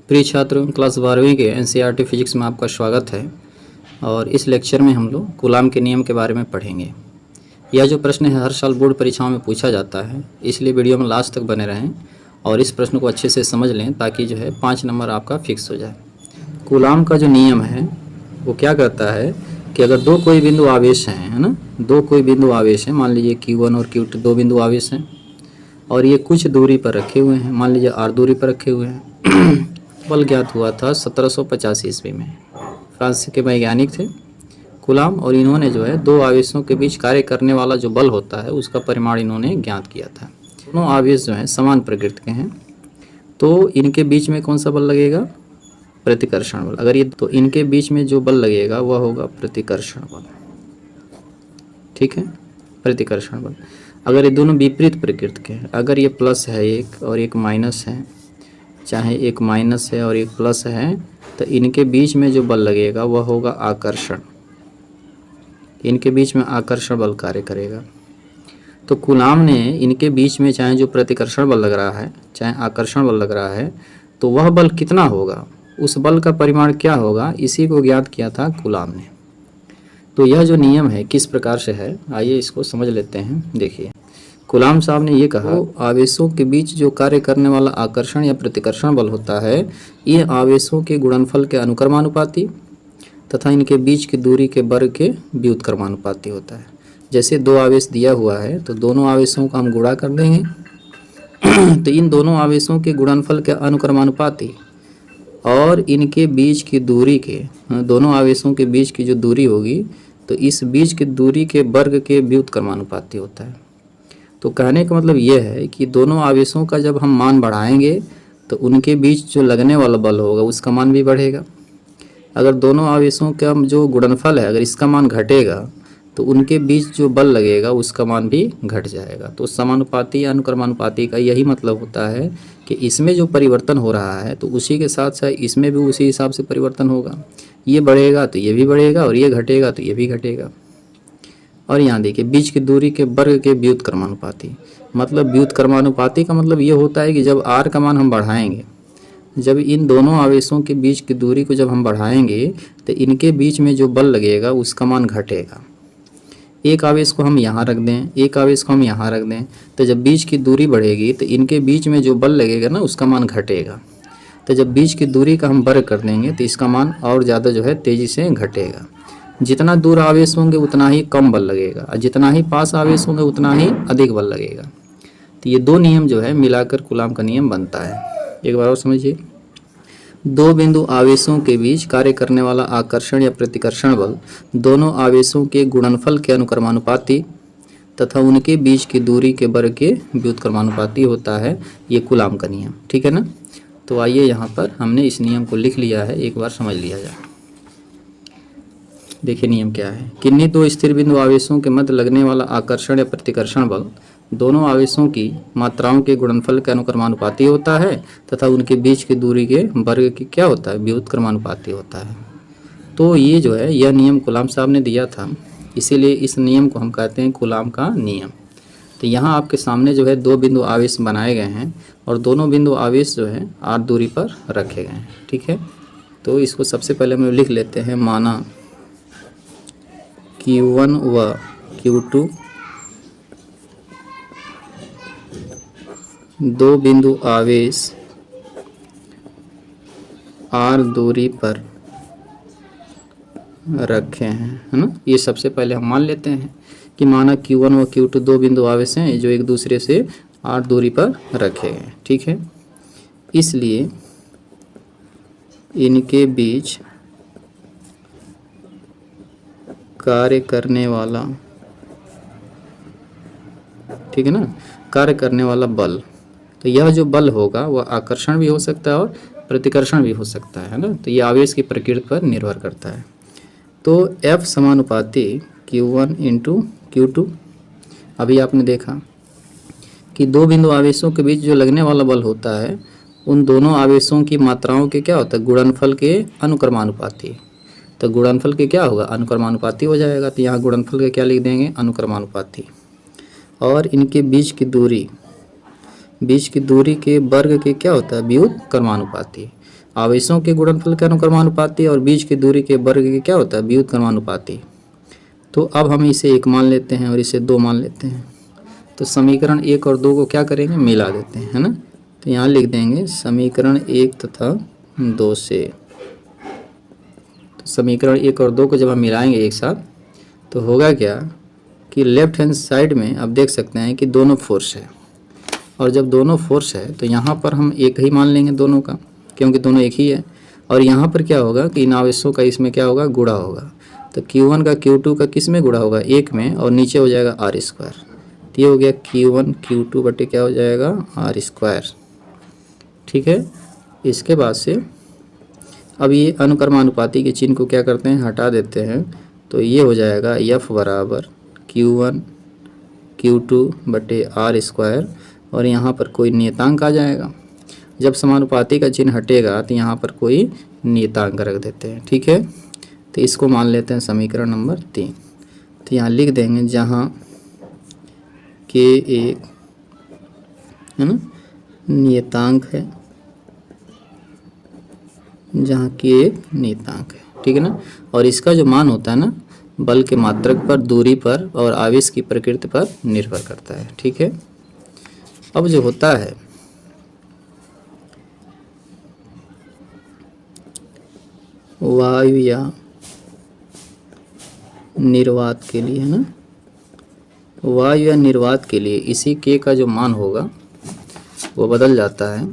प्रिय छात्रों, क्लास 12वीं के एनसीईआरटी फिजिक्स में आपका स्वागत है। और इस लेक्चर में हम लोग कूलाम के नियम के बारे में पढ़ेंगे। यह जो प्रश्न है हर साल बोर्ड परीक्षाओं में पूछा जाता है, इसलिए वीडियो में लास्ट तक बने रहें और इस प्रश्न को अच्छे से समझ लें ताकि जो है 5 नंबर आपका फिक्स हो जाए। कूलाम का जो नियम है वो क्या कहता है कि अगर दो कोई बिंदु आवेश हैं, है ना, दो कोई बिंदु आवेश हैं, मान लीजिए Q1 और Q2 दो बिंदु आवेश हैं और ये कुछ दूरी पर रखे हुए हैं, मान लीजिए r दूरी पर रखे हुए हैं। बल ज्ञात हुआ था 1785 ईस्वी में। फ्रांस के वैज्ञानिक थे कूलाम, और इन्होंने जो है दो आवेशों के बीच कार्य करने वाला जो बल होता है उसका परिमाण इन्होंने ज्ञात किया था। दोनों आवेश जो हैं समान प्रकृति के हैं, तो इनके बीच में कौन सा बल लगेगा? प्रतिकर्षण बल। अगर ये तो इनके बीच में जो बल लगेगा वह होगा प्रतिकर्षण बल। ठीक है, प्रतिकर्षण बल। अगर ये दोनों विपरीत प्रकृति के हैं, अगर ये प्लस है एक और एक माइनस है, चाहे एक माइनस है और एक प्लस है, तो इनके बीच में जो बल लगेगा वह होगा आकर्षण। इनके बीच में आकर्षण बल कार्य करेगा। तो कूलाम ने इनके बीच में चाहे जो प्रतिकर्षण बल लग रहा है चाहे आकर्षण बल लग रहा है, तो वह बल कितना होगा, उस बल का परिमाण क्या होगा, इसी को ज्ञात किया था कूलाम ने। तो यह जो नियम है किस प्रकार से है, आइए इसको समझ लेते हैं। देखिए, कूलाम साहब ने ये कहा, आवेशों के बीच जो कार्य करने वाला आकर्षण या प्रतिकर्षण बल होता है, ये आवेशों के गुणनफल के अनुक्रमानुपाती तथा इनके बीच की दूरी के वर्ग के व्युत्क्रमानुपाती होता है। जैसे दो आवेश दिया हुआ है तो दोनों आवेशों का हम गुणा कर देंगे तो इन दोनों आवेशों के गुणनफल के अनुक्रमानुपाती और इनके बीच की दूरी के, दोनों आवेशों के बीच की जो दूरी होगी तो इस बीच की दूरी के वर्ग के व्युत्क्रमानुपाती होता है। तो कहने का मतलब यह है कि दोनों आवेशों का जब हम मान बढ़ाएंगे तो उनके बीच जो लगने वाला बल होगा उसका मान भी बढ़ेगा। अगर दोनों आवेशों का जो गुणनफल है अगर इसका मान घटेगा तो उनके बीच जो बल लगेगा उसका मान भी घट जाएगा। तो समानुपाती या अनुक्रमानुपाती का यही मतलब होता है कि इसमें जो परिवर्तन हो रहा है तो उसी के साथ साथ इसमें भी उसी हिसाब से परिवर्तन होगा। ये बढ़ेगा तो ये भी बढ़ेगा और ये घटेगा तो ये भी घटेगा। और यहाँ देखिए, बीच की दूरी के वर्ग के व्युत्क्रमानुपाती, मतलब व्युत्क्रमानुपाती का मतलब ये होता है कि जब r का मान हम बढ़ाएंगे, जब इन दोनों आवेशों के बीच की दूरी को जब हम बढ़ाएंगे तो इनके बीच में जो बल लगेगा उसका मान घटेगा। एक आवेश को हम यहाँ रख दें, एक आवेश को हम यहाँ रख दें, तो जब बीच की दूरी बढ़ेगी तो इनके बीच में जो बल लगेगा ना उसका मान घटेगा। तो जब बीच की दूरी का हम वर्ग कर देंगे तो इसका मान और ज़्यादा जो है तेज़ी से घटेगा। जितना दूर आवेश होंगे उतना ही कम बल लगेगा और जितना ही पास आवेश होंगे उतना ही अधिक बल लगेगा। तो ये दो नियम जो है मिलाकर कूलाम का नियम बनता है। एक बार और समझिए, दो बिंदु आवेशों के बीच कार्य करने वाला आकर्षण या प्रतिकर्षण बल दोनों आवेशों के गुणनफल के अनुक्रमानुपाती तथा उनके बीच की दूरी के वर्ग के व्युत्क्रमानुपाती होता है। ये कूलाम का नियम, ठीक है ना। तो आइए यहाँ पर हमने इस नियम को लिख लिया है, एक बार समझ लिया जाए। देखिए नियम क्या है। किन्हीं दो स्थिर बिंदु आवेशों के मध्य लगने वाला आकर्षण या प्रतिकर्षण बल दोनों आवेशों की मात्राओं के गुणनफल के अनुक्रमानुपाती होता है तथा उनके बीच की दूरी के वर्ग की क्या होता है, व्युत्क्रमानुपाती होता है। तो ये जो है यह नियम कूलाम साहब ने दिया था, इसीलिए इस नियम को हम कहते हैं कूलाम का नियम। तो यहाँ आपके सामने जो है दो बिंदु आवेश बनाए गए हैं और दोनों बिंदु आवेश जो है r दूरी पर रखे गए हैं, ठीक है। तो इसको सबसे पहले हम लिख लेते हैं, माना Q1 व Q2 दो बिंदु आवेश r दूरी पर रखे हैं, है ना। ये सबसे पहले हम मान लेते हैं कि माना Q1 व Q2 दो बिंदु आवेश हैं जो एक दूसरे से r दूरी पर रखे गए, ठीक है। इसलिए इनके बीच कार्य करने वाला, ठीक है ना, कार्य करने वाला बल, तो यह जो बल होगा वह आकर्षण भी हो सकता है और प्रतिकर्षण भी हो सकता है ना। तो ये आवेश की प्रकृति पर निर्भर करता है। तो F समानुपाती Q1 इंटू Q2। अभी आपने देखा कि दो बिंदु आवेशों के बीच जो लगने वाला बल होता है उन दोनों आवेशों की मात्राओं के क्या होता है, गुणनफल के अनुक्रमानुपाती। तो गुणनफल के क्या होगा, अनुक्रमानुपाती हो जाएगा। तो यहाँ गुणनफल के क्या लिख देंगे, अनुक्रमानुपाती। और इनके बीच की दूरी, बीच की दूरी के वर्ग के क्या होता है, व्युत्क्रमानुपाती। आवेशों के गुणनफल के अनुक्रमानुपाती और बीच की दूरी के वर्ग के क्या होता है, व्युत्क्रमानुपाती। तो अब हम इसे 1 मान लेते हैं और इसे 2 मान लेते हैं। तो समीकरण 1 और 2 को क्या करेंगे, मिला देते हैं, है ना। तो यहाँ लिख देंगे समीकरण 1 तथा 2 से। तो समीकरण 1 और 2 को जब हम मिलाएंगे एक साथ तो होगा क्या कि लेफ्ट हैंड साइड में आप देख सकते हैं कि दोनों फोर्स है, और जब दोनों फोर्स है तो यहाँ पर हम एक ही मान लेंगे दोनों का, क्योंकि दोनों एक ही है। और यहाँ पर क्या होगा कि इन आवेशों का इसमें क्या होगा, गुणा होगा। तो Q1 का Q2 का किस में गुणा होगा, 1 में, और नीचे हो जाएगा R²। तो ये हो गया Q1 Q2 बटे क्या हो जाएगा, R²। ठीक है। इसके बाद से अब ये अनुक्रमानुपाती के चिन्ह को क्या करते हैं, हटा देते हैं। तो ये हो जाएगा F बराबर Q1 Q2 बटे R², और यहाँ पर कोई नियतांक आ जाएगा। जब समानुपाती का चिन्ह हटेगा तो यहाँ पर कोई नियतांक रख देते हैं। ठीक है। तो इसको मान लेते हैं समीकरण नंबर 3। तो यहाँ लिख देंगे जहाँ K एक, है ना, नियतांक है, जहाँ K एक नियतांक है। ठीक है ना। और इसका जो मान होता है ना, बल के मात्रक पर, दूरी पर और आवेश की प्रकृति पर निर्भर करता है। ठीक है। अब जो होता है वायु या निर्वात के लिए, है ना, वायु या निर्वात के लिए इसी K का जो मान होगा वो बदल जाता है।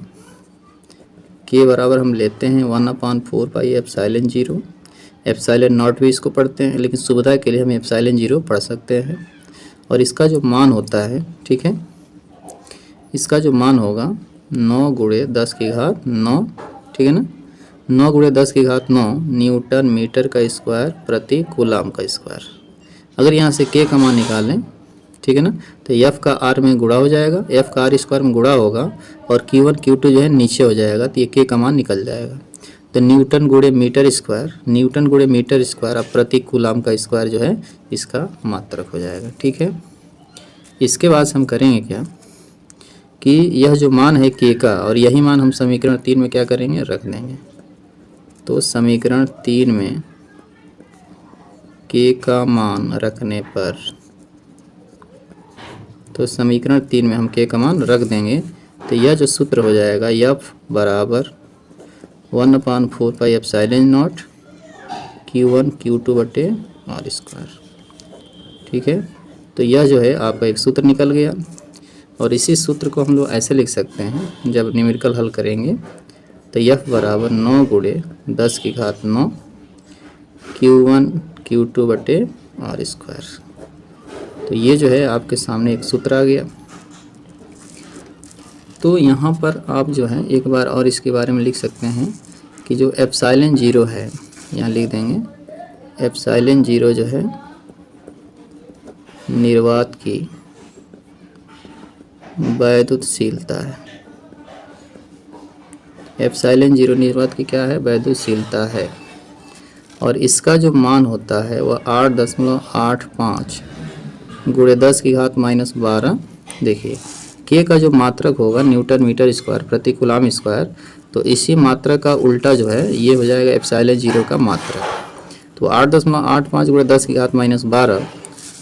K बराबर हम लेते हैं 1/4 पाई एप्सिलॉन 0। एप्सिलॉन नॉट भी इसको पढ़ते हैं, लेकिन सुविधा के लिए हम एप्सिलॉन 0 पढ़ सकते हैं। और इसका जो मान होता है, ठीक है, इसका जो मान होगा 9 × 10⁹, ठीक है ना, 9 × 10⁹ न्यूटन मीटर का स्क्वायर प्रति कूलाम का स्क्वायर। अगर यहाँ से K का मान निकालें, ठीक है ना, तो F का R में गुणा हो जाएगा, F का R² में गुणा होगा, और Q1 Q2 जो है नीचे हो जाएगा, तो ये K का मान निकल जाएगा। तो newton × metre square, newton × metre square, अब प्रति कूलाम का स्क्वायर जो है इसका मात्रक हो जाएगा। ठीक है। इसके बाद हम करेंगे क्या कि यह जो मान है K का, और यही मान हम समीकरण 3 में क्या करेंगे, रख देंगे। तो समीकरण 3 में K का मान रखने पर, तो समीकरण 3 में हम K का मान रख देंगे, तो यह जो सूत्र हो जाएगा F बराबर 1/4 pi epsilon not Q1 Q2 बटे R²। ठीक है। तो यह जो है आपका एक सूत्र निकल गया, और इसी सूत्र को हम लोग ऐसे लिख सकते हैं जब न्यूमेरिकल हल करेंगे। तो F बराबर 9 × 10⁹ Q1 Q2 बटे R²। तो ये जो है आपके सामने एक सूत्र आ गया। तो यहाँ पर आप जो है एक बार और इसके बारे में लिख सकते हैं कि जो एप्सिलॉन 0 है, यहाँ लिख देंगे एप्सिलॉन 0 जो है निर्वात की वैद्युतशीलता है। एप्सिलॉन 0 निर्वात की क्या है, वैद्युतशीलता है। और इसका जो मान होता है वह 8.85 × 10⁻⁻12। देखिए K का जो मात्रक होगा न्यूटन मीटर स्क्वायर प्रति कूलाम स्क्वायर, तो इसी मात्रक का उल्टा जो है ये हो जाएगा एप्सिलॉन 0 का मात्रक। तो 8.85 × 10⁻12,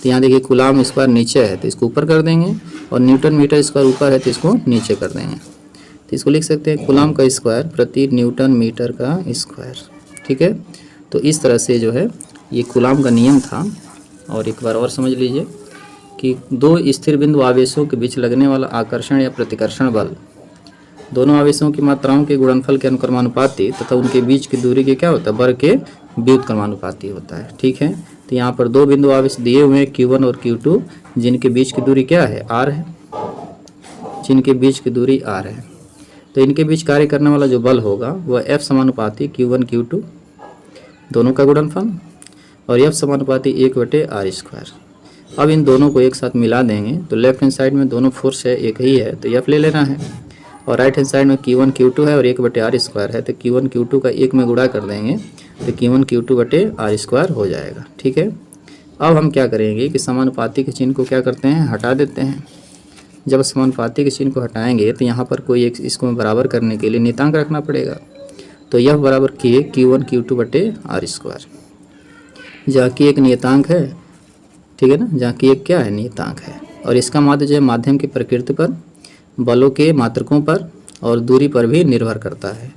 तो यहाँ देखिए कूलाम स्क्वायर नीचे है तो इसको ऊपर कर देंगे, और न्यूटन मीटर स्क्वायर ऊपर है तो इसको नीचे कर देंगे। तो इसको लिख सकते हैं कूलाम का स्क्वायर प्रति न्यूटन मीटर का स्क्वायर। ठीक है। तो इस तरह से जो है ये कूलाम का नियम था। और एक बार और समझ लीजिए कि दो स्थिर बिंदु आवेशों के बीच लगने वाला आकर्षण या प्रतिकर्षण बल दोनों आवेशों की मात्राओं के गुणनफल के अनुक्रमानुपाती तथा उनके बीच की दूरी के क्या होता है, वर्ग के व्युत्क्रमानुपाती होता है। ठीक है। तो यहाँ पर दो बिंदु आवेश दिए हुए हैं Q1 और Q2, जिनके बीच की दूरी क्या है, R है, जिनके बीच की दूरी R है। तो इनके बीच कार्य करने वाला जो बल होगा वह F समानुपाती Q1 Q2 दोनों का गुणनफल, और F समानुपाती 1/R²। अब इन दोनों को एक साथ मिला देंगे तो लेफ्ट हैंड साइड में दोनों फोर्स है एक ही है तो F ले लेना है, और राइट हैंड साइड में Q1 Q2 है और 1/R² है, तो Q1 Q2 का 1 में गुणा कर देंगे तो Q1 Q2 बटे R² हो जाएगा। ठीक है। अब हम क्या करेंगे कि समानुपाती के चिन्ह को क्या करते हैं, हटा देते हैं। जब समानुपाती के चिन्ह को हटाएंगे तो यहाँ पर कोई एक इसको बराबर करने के लिए नियतांक रखना पड़ेगा। तो यह बराबर के Q1 Q2 बटे आर स्क्वायर, जहाँ की एक नियतांक है, ठीक है ना, जहाँ की एक क्या है, नियतांक है। और इसका माध्य जो है माध्यम की प्रकृति पर, बलों के मात्रकों पर और दूरी पर भी निर्भर करता है।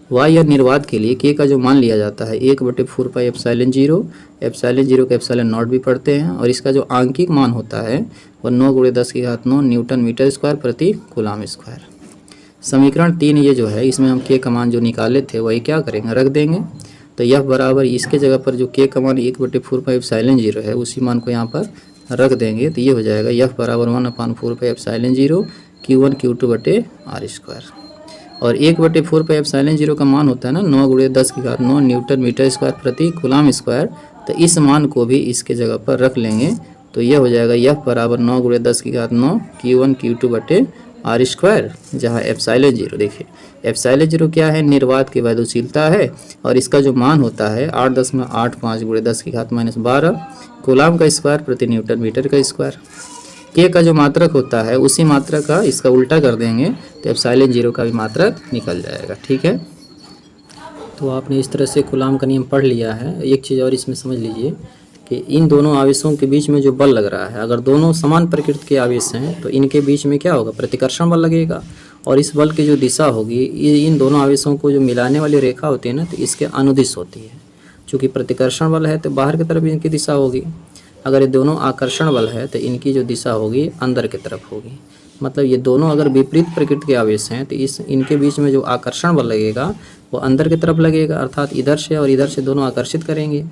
वाई या निर्वात के लिए के का जो मान लिया जाता है 1/4 एप्सिलॉन 0, एप्सिलॉन 0 को एप्सिलॉन नॉट भी पढ़ते हैं, और इसका जो आंकिक मान होता है वह 9×10⁹ न्यूटन मीटर स्क्वायर प्रति कूलाम स्क्वायर। समीकरण 3 ये जो है, इसमें हम के का मान जो निकाले थे वही क्या करेंगे, रख देंगे। तो यह बराबर इसके जगह पर जो के का मान 1/4 एप्सिलॉन 0 है उसी मान को यहाँ पर रख देंगे। तो ये हो जाएगा यह बराबर 1/4 एप्सिलॉन 0 Q1 Q2 बटे आर स्क्वायर। और 1/4 एप्सिलॉन 0 का मान होता है ना 9×10⁹ न्यूटन मीटर स्क्वायर प्रति कूलाम स्क्वायर। तो इस मान को भी इसके जगह पर रख लेंगे। तो यह हो जाएगा यह बराबर 9×10⁹ Q1 Q2 बटे आर स्क्वायर, जहाँ एप्सिलॉन 0 देखिए, एप्सिलॉन 0 क्या है, निर्वात की वैद्युशीलता है, और इसका जो मान होता है 8.85 × 10⁻12 कूलाम का स्क्वायर प्रति न्यूटन मीटर का स्क्वायर। के का जो मात्रक होता है उसी मात्रक का इसका उल्टा कर देंगे तो एप्सिलॉन 0 का भी मात्रक निकल जाएगा, ठीक है। तो आपने इस तरह से कूलाम का नियम पढ़ लिया है। एक चीज़ और इसमें समझ लीजिए कि इन दोनों आवेशों के बीच में जो बल लग रहा है, अगर दोनों समान प्रकृति के आवेश हैं तो इनके बीच में क्या होगा, प्रतिकर्षण बल लगेगा, और इस बल की जो दिशा होगी इन दोनों आवेशों को जो मिलाने वाली रेखा होती है ना, तो इसके अनुदिश होती है। चूँकि प्रतिकर्षण बल है तो बाहर की तरफ इनकी दिशा होगी, अगर ये दोनों आकर्षण बल है तो इनकी जो दिशा होगी अंदर की तरफ होगी। मतलब ये दोनों अगर विपरीत प्रकृति के आवेश हैं तो इनके बीच में जो आकर्षण बल लगेगा वो अंदर की तरफ लगेगा, अर्थात इधर से और इधर से दोनों आकर्षित करेंगे।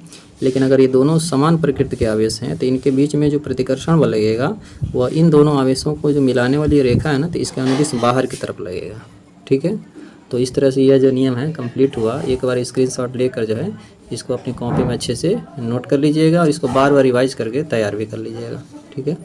लेकिन अगर ये दोनों समान प्रकृति के आवेश हैं तो इनके बीच में जो प्रतिकर्षण बल लगेगा वह इन दोनों आवेशों को जो मिलाने वाली रेखा है ना, तो इसके अनुदिश बाहर की तरफ लगेगा, ठीक है। तो इस तरह से यह जो नियम है कंप्लीट हुआ। एक बार स्क्रीनशॉट लेकर जो है इसको अपनी कॉपी में अच्छे से नोट कर लीजिएगा, और इसको बार बार रिवाइज करके तैयार भी कर लीजिएगा, ठीक है।